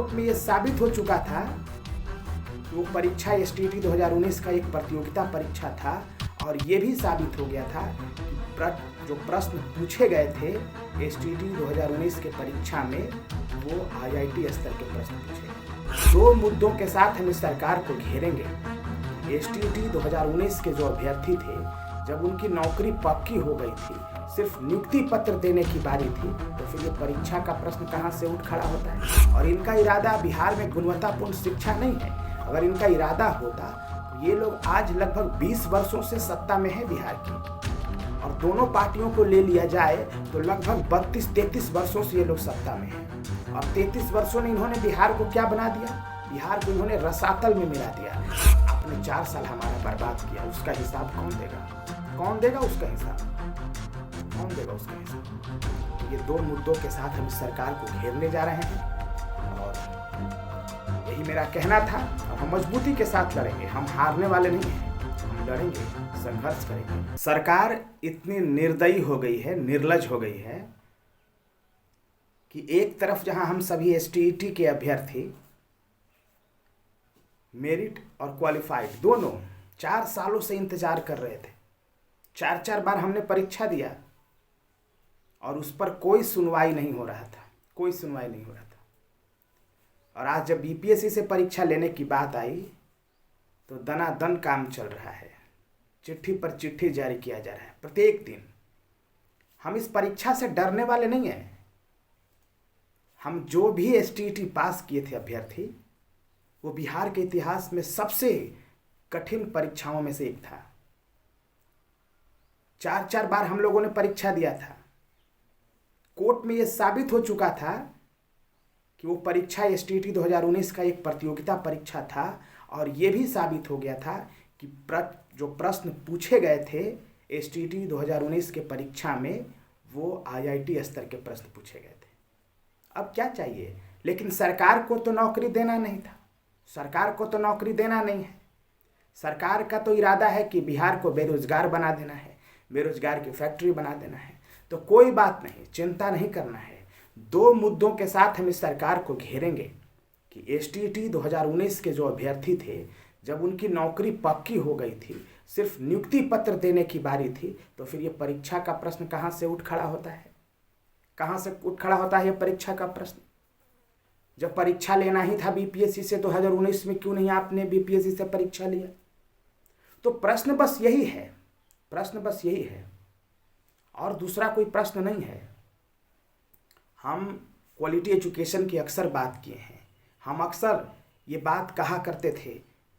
Court में ये साबित हो चुका था कि वो परीक्षा एसटीईटी 2019 का एक प्रतियोगिता परीक्षा था और ये भी साबित हो गया था कि जो प्रश्न पूछे गए थे एसटीईटी 2019 के परीक्षा में वो आईआईटी स्तर के प्रश्न पूछे गए। दो मुद्दों के साथ हम इस सरकार को घेरेंगे। एसटीईटी 2019 के जो अभ्यर्थी थे, जब उनकी नौकरी पक्की हो गई थी, सिर्फ नियुक्ति पत्र देने की बारी थी, तो फिर ये परीक्षा का प्रश्न कहाँ से उठ खड़ा होता है। और इनका इरादा बिहार में गुणवत्तापूर्ण शिक्षा नहीं है। अगर इनका इरादा होता तो ये लोग आज लगभग 20 वर्षों से सत्ता में है बिहार की, और दोनों पार्टियों को ले लिया जाए तो लगभग 32-33 वर्षों से ये लोग सत्ता में हैं। और 33 वर्षों में इन्होंने बिहार को क्या बना दिया? बिहार को इन्होंने रसातल में मिला दिया। आपने 4 साल हमारा बर्बाद किया, उसका हिसाब कौन देगा? कौन देगा उसका हिसाब? कौन देगा उसका हिसाब? तो ये दो मुद्दों के साथ हम इस सरकार को घेरने जा रहे हैं और यही मेरा कहना था। और हम मजबूती के साथ लड़ेंगे, हम हारने वाले नहीं हैं, हम लड़ेंगे, संघर्ष करेंगे। सरकार इतनी निर्दयी हो गई है, निर्लज हो गई है कि एक तरफ जहां हम सभी एसटीईटी के अभ्यर्थी मेरिट और क्वालिफाइड दोनों 4 सालों से इंतजार कर रहे थे, 4 बार हमने परीक्षा दिया और उस पर कोई सुनवाई नहीं हो रहा था, कोई सुनवाई नहीं हो रहा था। और आज जब बीपीएससी से परीक्षा लेने की बात आई तो दनादन काम चल रहा है, चिट्ठी पर चिट्ठी जारी किया जा रहा है प्रत्येक दिन। हम इस परीक्षा से डरने वाले नहीं हैं। हम जो भी एसटीईटी पास किए थे अभ्यर्थी, वो बिहार के इतिहास में सबसे कठिन परीक्षाओं में से एक था। 4 बार हम लोगों ने परीक्षा दिया था। कोर्ट में ये साबित हो चुका था कि वो परीक्षा एसटीईटी 2019 का एक प्रतियोगिता परीक्षा था, और ये भी साबित हो गया था कि जो प्रश्न पूछे गए थे एसटीईटी 2019 के परीक्षा में वो आईआईटी स्तर के प्रश्न पूछे गए थे। अब क्या चाहिए? लेकिन सरकार को तो नौकरी देना नहीं था, सरकार को तो नौकरी देना नहीं है। सरकार का तो इरादा है कि बिहार को बेरोजगार बना देना है, बेरोजगार की फैक्ट्री बना देना है। तो कोई बात नहीं, चिंता नहीं करना है। दो मुद्दों के साथ हम इस सरकार को घेरेंगे कि एसटीईटी 2019 के जो अभ्यर्थी थे, जब उनकी नौकरी पक्की हो गई थी, सिर्फ नियुक्ति पत्र देने की बारी थी, तो फिर ये परीक्षा का प्रश्न कहाँ से उठ खड़ा होता है? कहाँ से उठ खड़ा होता है ये परीक्षा का प्रश्न? जब परीक्षा लेना ही था बीपीएससी से 2019 में, क्यों नहीं आपने बीपीएससी से परीक्षा लिया? तो प्रश्न बस यही है, प्रश्न बस यही है, और दूसरा कोई प्रश्न नहीं है। हम क्वालिटी एजुकेशन की अक्सर बात किए हैं। हम अक्सर ये बात कहा करते थे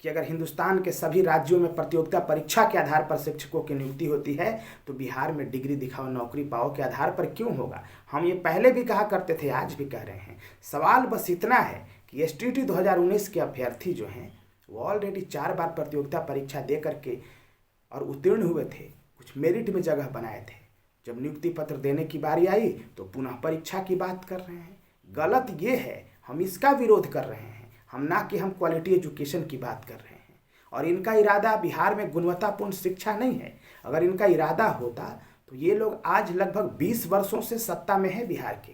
कि अगर हिंदुस्तान के सभी राज्यों में प्रतियोगिता परीक्षा के आधार पर शिक्षकों की नियुक्ति होती है तो बिहार में डिग्री दिखाओ नौकरी पाओ के आधार पर क्यों होगा? हम ये पहले भी कहा करते थे, आज भी कह रहे हैं। सवाल बस इतना है कि एसटीईटी 2019 के अभ्यर्थी जो हैं वो ऑलरेडी 4 बार प्रतियोगिता परीक्षा दे करके और उत्तीर्ण हुए थे, कुछ मेरिट में जगह बनाए थे। जब नियुक्ति पत्र देने की बारी आई तो पुनः परीक्षा की बात कर रहे हैं। गलत ये है, हम इसका विरोध कर रहे हैं, हम ना कि हम क्वालिटी एजुकेशन की बात कर रहे हैं। और इनका इरादा बिहार में गुणवत्तापूर्ण शिक्षा नहीं है। अगर इनका इरादा होता तो ये लोग आज लगभग 20 वर्षों से सत्ता में है बिहार के,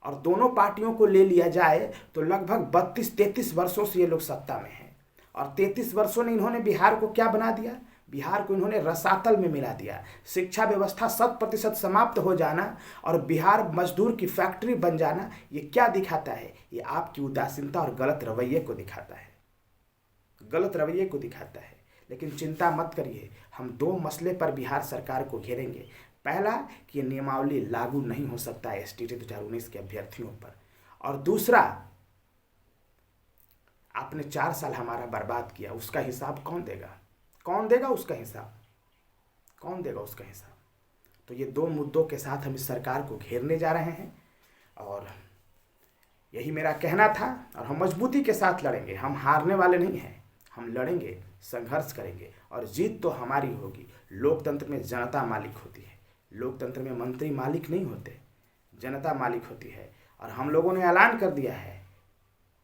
और दोनों पार्टियों को ले लिया जाए तो लगभग 32-33 वर्षों से ये लोग सत्ता में हैं। और 33 वर्षों में इन्होंने बिहार को क्या बना दिया? बिहार को इन्होंने रसातल में मिला दिया। शिक्षा व्यवस्था 100% समाप्त हो जाना और बिहार मजदूर की फैक्ट्री बन जाना, ये क्या दिखाता है? ये आपकी उदासीनता और गलत रवैये को दिखाता है, गलत रवैये को दिखाता है। लेकिन चिंता मत करिए, हम 2 मसले पर बिहार सरकार को घेरेंगे। पहला कि ये नियमावली लागू नहीं हो सकता एसटीईटी 2019 के अभ्यर्थियों पर, और दूसरा, आपने 4 साल हमारा बर्बाद किया, उसका हिसाब कौन देगा? कौन देगा उसका हिसाब? कौन देगा उसका हिसाब? तो ये 2 मुद्दों के साथ हम इस सरकार को घेरने जा रहे हैं और यही मेरा कहना था। और हम मजबूती के साथ लड़ेंगे, हम हारने वाले नहीं हैं, हम लड़ेंगे, संघर्ष करेंगे और जीत तो हमारी होगी। लोकतंत्र में जनता मालिक होती है, लोकतंत्र में मंत्री मालिक नहीं होते, जनता मालिक होती है। और हम लोगों ने ऐलान कर दिया है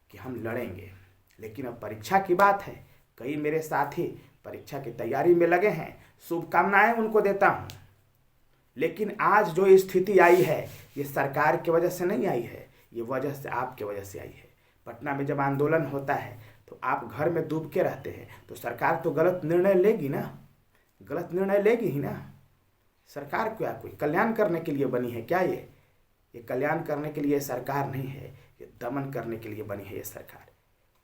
कि हम लड़ेंगे। लेकिन अब परीक्षा की बात है, कई मेरे साथी परीक्षा की तैयारी में लगे हैं, शुभकामनाएं उनको देता हूं। लेकिन आज जो स्थिति आई है ये सरकार की वजह से नहीं आई है, ये वजह से आपके वजह से आई है। पटना में जब आंदोलन होता है तो आप घर में डूब के रहते हैं, तो सरकार तो गलत निर्णय लेगी ना, गलत निर्णय लेगी ही ना। सरकार क्या कोई कल्याण करने के लिए बनी है क्या? ये कल्याण करने के लिए सरकार नहीं है, ये दमन करने के लिए बनी है ये सरकार।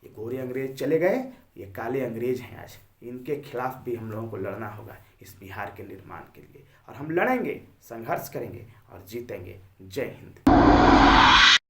ये गोरे अंग्रेज चले गए, ये काले अंग्रेज हैं आज, इनके खिलाफ भी हम लोगों को लड़ना होगा इस बिहार के निर्माण के लिए, और हम लड़ेंगे, संघर्ष करेंगे और जीतेंगे। जय हिंद।